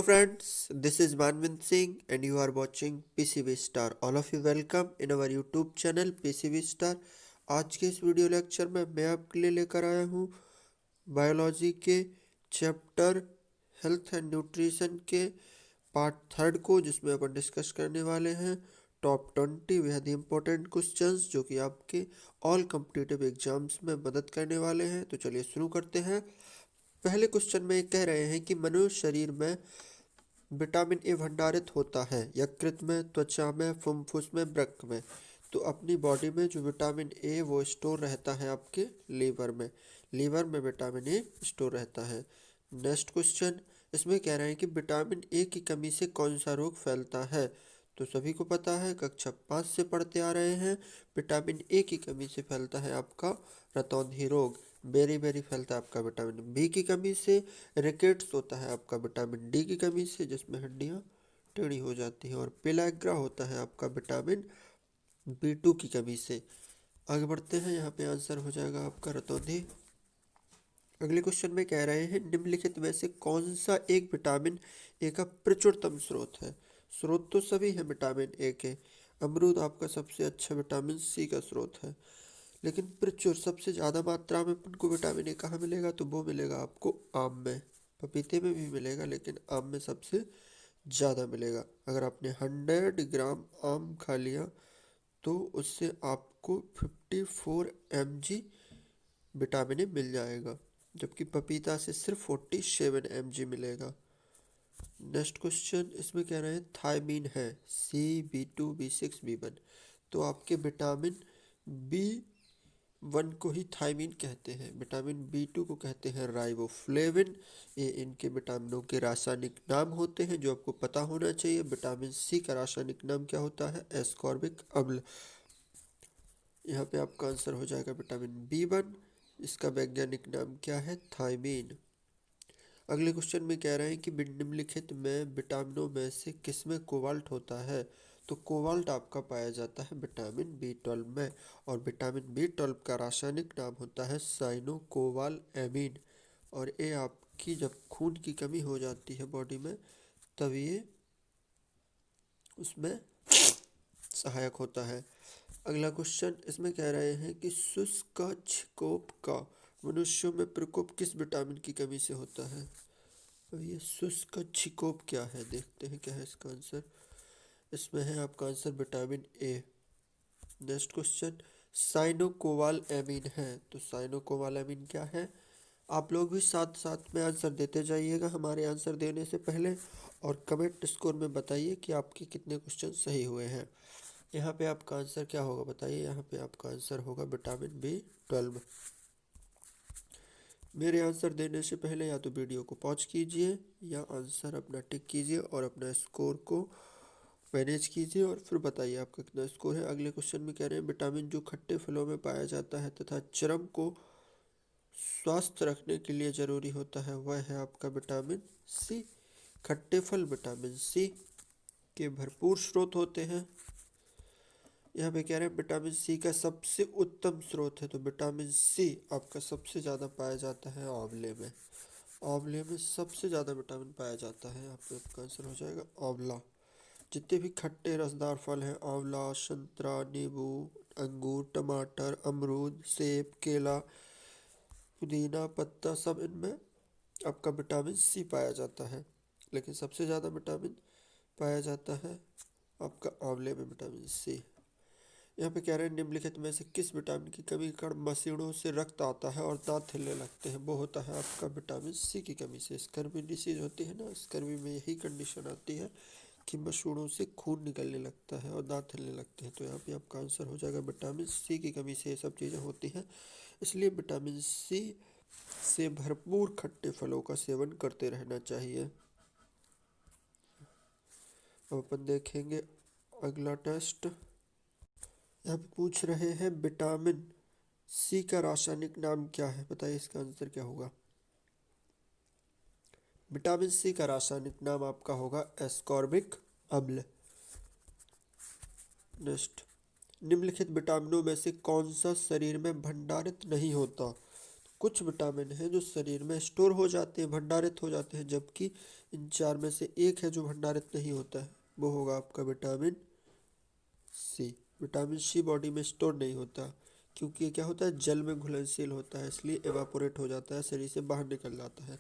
friends, this is Manvin Singh and you are watching PCB Star. All of you welcome in our YouTube channel PCB Star. आज के इस video lecture में मैं आपके लिए लेकर आया हूँ बायोलॉजी के चैप्टर हेल्थ एंड न्यूट्रिशन के पार्ट थर्ड को, जिसमें अपन डिस्कस करने वाले हैं टॉप 20 बेहद इंपॉर्टेंट क्वेश्चंस जो कि आपके ऑल कॉम्पिटिटिव एग्जाम्स में मदद करने वाले हैं। तो चलिए शुरू करते हैं। पहले क्वेश्चन में कह रहे हैं कि मनुष्य शरीर में विटामिन ए भंडारित होता है यकृत में, त्वचा में, फुफ्फुस में, वृक्क में। तो अपनी बॉडी में जो विटामिन ए वो स्टोर रहता है आपके लीवर में। लीवर में विटामिन ए स्टोर रहता है। नेक्स्ट क्वेश्चन, इसमें कह रहे हैं कि विटामिन ए की कमी से कौन सा रोग फैलता है। तो सभी को पता है, कक्षा 5 से पढ़ते आ रहे हैं, विटामिन ए की कमी से फैलता है आपका रतौंधी रोग। बेरी फैलता है आपका विटामिन बी की कमी से। रिकेट्स होता है आपका विटामिन डी की कमी से, जिसमें हड्डियाँ टेढ़ी हो जाती हैं। और पेलाग्रा होता है आपका विटामिन बी2 की कमी से। आगे बढ़ते हैं, यहाँ पे आंसर हो जाएगा आपका रतौंधी। अगले क्वेश्चन में कह रहे हैं निम्नलिखित में से कौन सा एक विटामिन ए का प्रचुरतम स्रोत है। स्रोत तो सभी है विटामिन ए के। अमरूद आपका सबसे अच्छा विटामिन सी का स्रोत है, लेकिन प्रचुर सबसे ज़्यादा मात्रा में उनको विटामिन ए कहाँ मिलेगा, तो वो मिलेगा आपको आम में। पपीते में भी मिलेगा, लेकिन आम में सबसे ज़्यादा मिलेगा। अगर आपने 100 ग्राम आम खा लिया तो उससे आपको 54 mg विटामिन ए मिल जाएगा, जबकि पपीता से सिर्फ 47 mg मिलेगा। नेक्स्ट क्वेश्चन, इसमें कह रहे हैं थायमीन है C, B2, B6, B1। तो आपके विटामिन B1 को ही थायमीन कहते हैं, विटामिन B2 को कहते हैं राइबोफ्लेविन। ये इनके विटामिनों के रासायनिक नाम होते हैं जो आपको पता होना चाहिए। विटामिन सी का रासायनिक नाम क्या होता है, एस्कॉर्बिक अम्ल। यहाँ पे आपका आंसर हो जाएगा विटामिन B1। इसका वैज्ञानिक नाम क्या है, थायमीन। अगले क्वेश्चन में कह रहे हैं कि निम्नलिखित में विटामिनों में से किसमें कोबाल्ट होता है। तो कोबाल्ट आपका पाया जाता है विटामिन B12 में। और विटामिन B12 का रासायनिक नाम होता है साइनोकोबालएमीन। और ये आपकी जब खून की कमी हो जाती है बॉडी में, तब ये उसमें सहायक होता है। अगला क्वेश्चन, इसमें कह रहे हैं कि शुष्क छिकोप का मनुष्यों में प्रकोप किस विटामिन की कमी से होता है। अब ये शुष्क छिकोप क्या है, देखते हैं क्या है इसका आंसर। इसमें है आपका answer vitamin A. Next question, cyanocobalamin है। तो साइनोकोबालएमीन क्या है। आप लोग भी साथ साथ में आंसर देते जाइएगा हमारे आंसर देने से पहले, और कमेंट स्कोर में बताइए कि आपके कितने क्वेश्चन सही हुए हैं। यहाँ पे आपका आंसर क्या होगा बताइए। यहाँ पे आपका आंसर होगा विटामिन B12। मेरे आंसर देने से पहले या तो वीडियो को पॉज कीजिए या आंसर अपना टिक कीजिए और अपना स्कोर को मैनेज कीजिए और फिर बताइए आपका कितना स्कोर है। अगले क्वेश्चन में कह रहे हैं विटामिन जो खट्टे फलों में पाया जाता है तथा चर्म को स्वस्थ रखने के लिए ज़रूरी होता है, वह है आपका विटामिन सी। खट्टे फल विटामिन सी के भरपूर स्रोत होते हैं। यहाँ पे कह रहे हैं विटामिन सी का सबसे उत्तम स्रोत है, तो विटामिन सी आपका सबसे ज़्यादा पाया जाता है आंवले में। आंवले में सबसे ज़्यादा विटामिन पाया जाता है। यहाँ पे आपका आंसर हो जाएगा आंवला। जितने भी खट्टे रसदार फल हैं, आंवला, संतरा, नींबू, अंगूर, टमाटर, अमरूद, सेब, केला, पुदीना पत्ता, सब इनमें आपका विटामिन सी पाया जाता है। लेकिन सबसे ज़्यादा विटामिन पाया जाता है आपका आंवले में विटामिन सी। यहाँ पे कह रहे हैं निम्नलिखित में से किस विटामिन की कमी के कारण मसूड़ों से रक्त आता है और दांत हिलने लगते हैं। वो होता है आपका विटामिन सी की कमी से। स्कर्वी डिसीज होती है ना, स्कर्वी में यही कंडीशन आती है कि मसूड़ों से खून निकलने लगता है और दांत हिलने लगते हैं। तो यहाँ पे आपका आंसर हो जाएगा विटामिन सी की कमी से ये सब चीज़ें होती हैं। इसलिए विटामिन सी से भरपूर खट्टे फलों का सेवन करते रहना चाहिए। अब अपन देखेंगे अगला टेस्ट। यहाँ पे पूछ रहे हैं विटामिन सी का रासायनिक नाम क्या है, बताइए इसका आंसर क्या होगा। विटामिन सी का रासायनिक नाम आपका होगा एस्कॉर्बिक अम्ल। नेक्स्ट, निम्नलिखित विटामिनों में से कौन सा शरीर में भंडारित नहीं होता। कुछ विटामिन हैं जो शरीर में स्टोर हो जाते हैं, भंडारित हो जाते हैं, जबकि इन चार में से एक है जो भंडारित नहीं होता है, वो होगा आपका vitamin C. Vitamin C body में स्टोर नहीं होता क्योंकि ये क्या होता है, जल में घुलनशील होता है, इसलिए एवापोरेट हो जाता है, शरीर से बाहर निकल जाता है।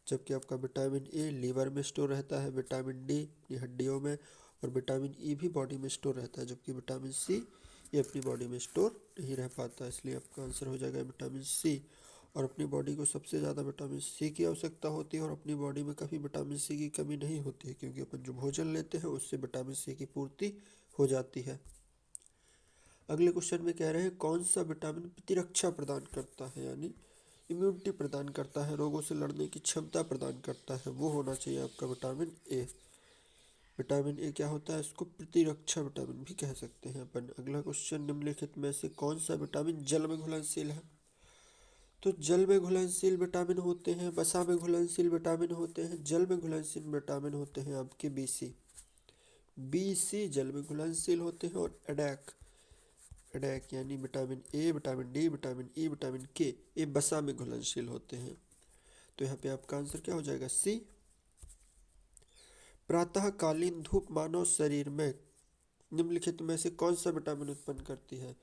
जबकि आपका विटामिन ए लीवर में स्टोर रहता है, विटामिन डी अपनी हड्डियों में, और विटामिन ई भी बॉडी में स्टोर रहता है। जबकि विटामिन सी ये अपनी बॉडी में स्टोर नहीं रह पाता, इसलिए आपका आंसर हो जाएगा विटामिन सी। और अपनी बॉडी को सबसे ज़्यादा विटामिन सी की आवश्यकता होती है, और अपनी बॉडी में कभी विटामिन सी की कमी नहीं होती है क्योंकि अपन जो भोजन लेते हैं उससे विटामिन सी की पूर्ति हो जाती है। अगले क्वेश्चन में कह रहे हैं कौन सा विटामिन प्रतिरक्षा प्रदान करता है, यानी इम्यूनिटी प्रदान करता है, रोगों से लड़ने की क्षमता प्रदान करता है, वो होना चाहिए आपका विटामिन ए। विटामिन ए क्या होता है, इसको प्रतिरक्षा विटामिन भी कह सकते हैं अपन। अगला क्वेश्चन, निम्नलिखित में से कौन सा विटामिन जल में घुलनशील है। तो जल में घुलनशील विटामिन होते हैं, वसा में घुलनशील विटामिन होते हैं, जल में घुलनशील विटामिन होते हैं आपके बी सी जल में घुलनशील होते हैं, और एडैक यानी vitamin A, vitamin D, vitamin E, vitamin के ये वसा में घुलनशील होते हैं। तो यहाँ पे आपका आंसर क्या हो जाएगा, सी। प्रातःकालीन धूप मानव शरीर में निम्नलिखित में से कौन सा विटामिन उत्पन्न करती है।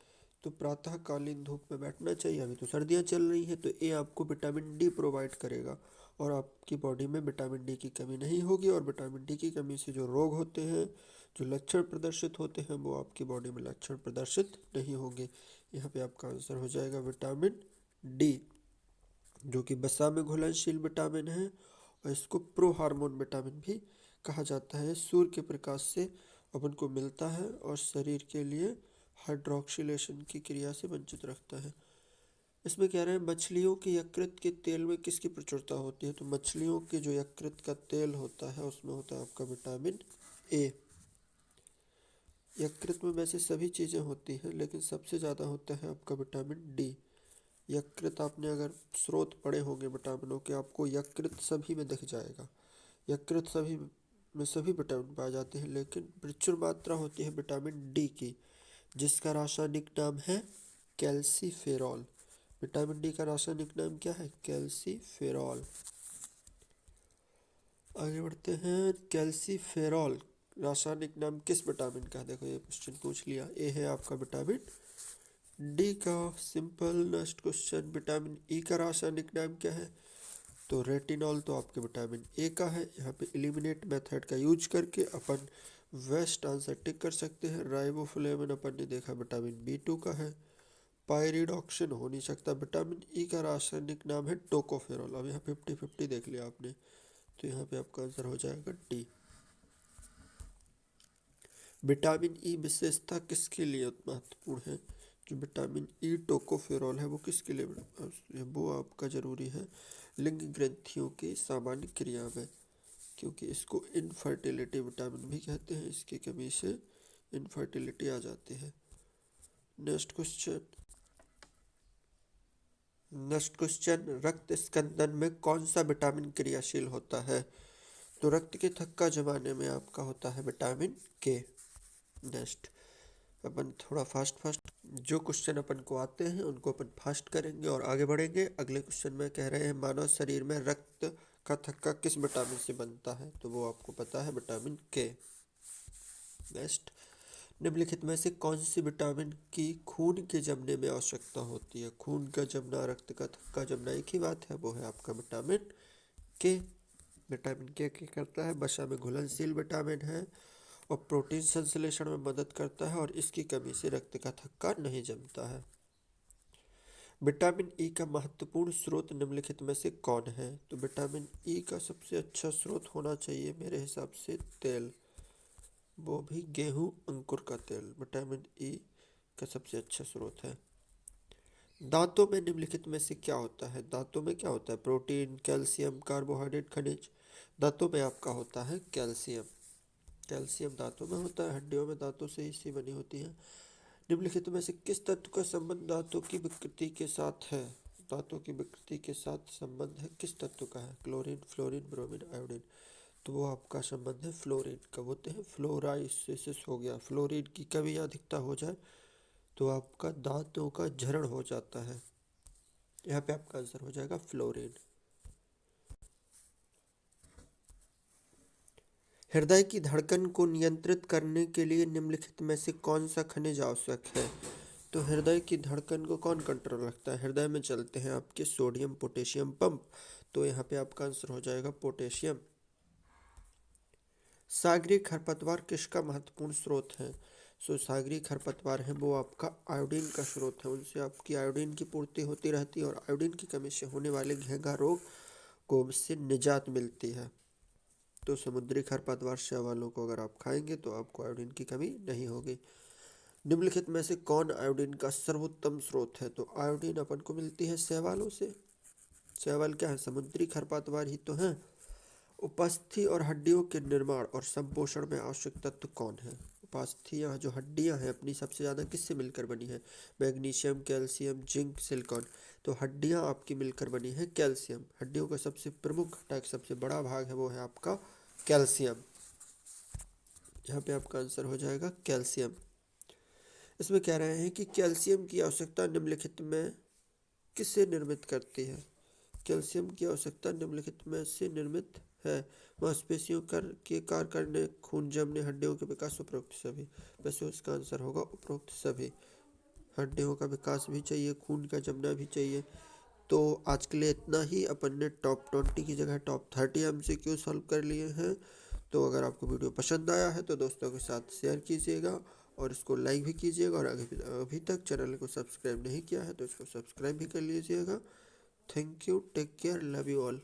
तो प्रातःकालीन धूप में बैठना चाहिए, अभी तो सर्दियाँ चल रही हैं, तो ये आपको विटामिन डी प्रोवाइड करेगा और आपकी बॉडी में विटामिन डी की कमी नहीं होगी। और विटामिन डी की कमी से जो रोग होते हैं, जो लक्षण प्रदर्शित होते हैं, वो आपकी बॉडी में लक्षण प्रदर्शित नहीं होंगे। यहाँ पे आपका आंसर हो जाएगा विटामिन डी, जो कि वसा में घुलनशील विटामिन है, और इसको प्रो हार्मोन विटामिन भी कहा जाता है। सूर्य के प्रकाश से अपन को मिलता है और शरीर के लिए हाइड्रोक्सिलेशन की क्रिया से वंचित रखता है। इसमें कह रहे हैं मछलियों के यकृत के तेल में किसकी प्रचुरता होती है। तो मछलियों के जो यकृत का तेल होता है उसमें होता है आपका विटामिन ए। यकृत में वैसे सभी चीज़ें होती हैं, लेकिन सबसे ज़्यादा होता है आपका विटामिन डी। यकृत, आपने अगर स्रोत पढ़े होंगे विटामिनों के, आपको यकृत सभी में दिख जाएगा। यकृत सभी में सभी विटामिन पाए जाते हैं, लेकिन प्रचुर मात्रा होती है विटामिन डी की, जिसका रासायनिक नाम है कैल्सीफेरॉल। विटामिन डी का रासायनिक नाम क्या है, कैल्सीफेरॉल। आगे बढ़ते हैं, कैल्सीफेरॉल रासायनिक नाम किस विटामिन का है। देखो ये क्वेश्चन पूछ लिया, ये है आपका विटामिन डी का। Simple. Next question, vitamin E का रासायनिक नाम क्या है। तो रेटिनॉल तो आपके विटामिन ए का है। यहाँ पे एलिमिनेट मेथड का यूज करके अपन वेस्ट आंसर टिक कर सकते हैं। राइबोफ्लेविन अपन ने देखा विटामिन बी2 का है। पायरिडॉक्सिन हो नहीं सकता। विटामिन ई का रासायनिक नाम है टोकोफेरॉल। अब यहाँ 50-50 देख लिया आपने, तो यहाँ पे आपका आंसर हो जाएगा डी। विटामिन ई विशेषता किसके लिए महत्वपूर्ण है। जो विटामिन ई टोकोफेरॉल है वो किसके लिए, वो आपका ज़रूरी है लिंग ग्रंथियों की सामान्य क्रिया में, क्योंकि इसको इनफर्टिलिटी विटामिन भी कहते हैं। इसकी कमी से इनफर्टिलिटी आ जाती है। नेक्स्ट क्वेश्चन, रक्त स्कंदन में कौन सा विटामिन क्रियाशील होता है। तो रक्त के थक्का जमाने में आपका होता है विटामिन के। नेक्स्ट, अपन थोड़ा फास्ट जो क्वेश्चन अपन को आते हैं उनको अपन फास्ट करेंगे और आगे बढ़ेंगे। अगले क्वेश्चन में कह रहे हैं मानव शरीर में रक्त का थक्का किस विटामिन से बनता है। तो वो आपको पता है, विटामिन के। नेक्स्ट, निम्नलिखित में से कौन सी विटामिन की खून के जमने में आवश्यकता होती है। खून का जमना, रक्त का थक्का जमना एक ही बात है, वो है आपका विटामिन के। विटामिन के करता है, वसा में घुलनशील विटामिन है और प्रोटीन संश्लेषण में मदद करता है, और इसकी कमी से रक्त का थक्का नहीं जमता है। विटामिन ई का महत्वपूर्ण स्रोत निम्नलिखित में से कौन है। तो विटामिन ई का सबसे अच्छा स्रोत होना चाहिए मेरे हिसाब से तेल, वो भी गेहूं अंकुर का तेल विटामिन ई का सबसे अच्छा स्रोत है। दांतों में निम्नलिखित में से क्या होता है। दांतों में क्या होता है, प्रोटीन, कैल्शियम, कार्बोहाइड्रेट, खनिज। दांतों में आपका होता है कैल्शियम। कैल्शियम दांतों में होता है, हड्डियों में दांतों से हिस्से बनी होती हैं। निम्नलिखित में से किस तत्व का संबंध दांतों की विकृति के साथ है। दांतों की विकृति के साथ संबंध है किस तत्व का है, क्लोरीन, फ्लोरीन, ब्रोमीन, आयोडीन। तो वो आपका संबंध है फ्लोरीन का। होते हैं फ्लोराइसिस हो गया, फ्लोरीन की कमी या अधिकता हो जाए तो आपका दांतों का झरण हो जाता है। यहाँ पे आपका आंसर हो जाएगा फ्लोरीन। हृदय की धड़कन को नियंत्रित करने के लिए निम्नलिखित में से कौन सा खनिज आवश्यक है? तो हृदय की धड़कन को कौन कंट्रोल रखता है? हृदय में चलते हैं आपके सोडियम पोटेशियम पंप। तो यहाँ पे आपका आंसर हो जाएगा पोटेशियम। सागरीय खरपतवार किसका महत्वपूर्ण स्रोत है? सागरीय खरपतवार है वो आपका आयोडीन का स्रोत है। उनसे आपकी आयोडीन की पूर्ति होती रहती है और आयोडीन की कमी से होने वाले घेंघा रोग को उससे निजात मिलती है। तो समुद्री खरपतवार शैवालों को अगर आप खाएंगे तो आपको आयोडीन की कमी नहीं होगी। निम्नलिखित में से कौन आयोडीन का सर्वोत्तम स्रोत है? तो आयोडीन अपन को मिलती है शैवालों से। शैवाल क्या है? समुद्री खरपतवार ही तो हैं। उपास्थि और हड्डियों के निर्माण और संपोषण में आवश्यक तत्व कौन है? उपास्थियाँ जो हड्डियाँ हैं अपनी सबसे ज़्यादा किससे मिलकर बनी है? Magnesium, calcium, zinc, silicon. तो हड्डियाँ आपकी मिलकर बनी है कैल्शियम। हड्डियों का सबसे प्रमुख घटक, सबसे बड़ा भाग है वो है आपका कैल्शियम। यहाँ पे आपका आंसर हो जाएगा कैल्शियम। इसमें कह रहे हैं कि कैल्शियम की आवश्यकता निम्नलिखित में किससे निर्मित करती है? कैल्शियम की आवश्यकता निम्नलिखित में से निर्मित है? मांसपेशियों के कार्य करने, खून जमने, हड्डियों के विकास, उपरोक्त सभी। वैसे इसका आंसर होगा उपरोक्त सभी। हड्डियों का विकास भी चाहिए, खून का जमना भी चाहिए। तो आज के लिए इतना ही। अपन ने टॉप 20 की जगह टॉप 30 MCQ सॉल्व कर लिए हैं। तो अगर आपको वीडियो पसंद आया है तो दोस्तों के साथ शेयर कीजिएगा और इसको लाइक भी कीजिएगा। और अभी तक चैनल को सब्सक्राइब नहीं किया है तो इसको सब्सक्राइब भी कर लीजिएगा। Thank you, take care, love you all.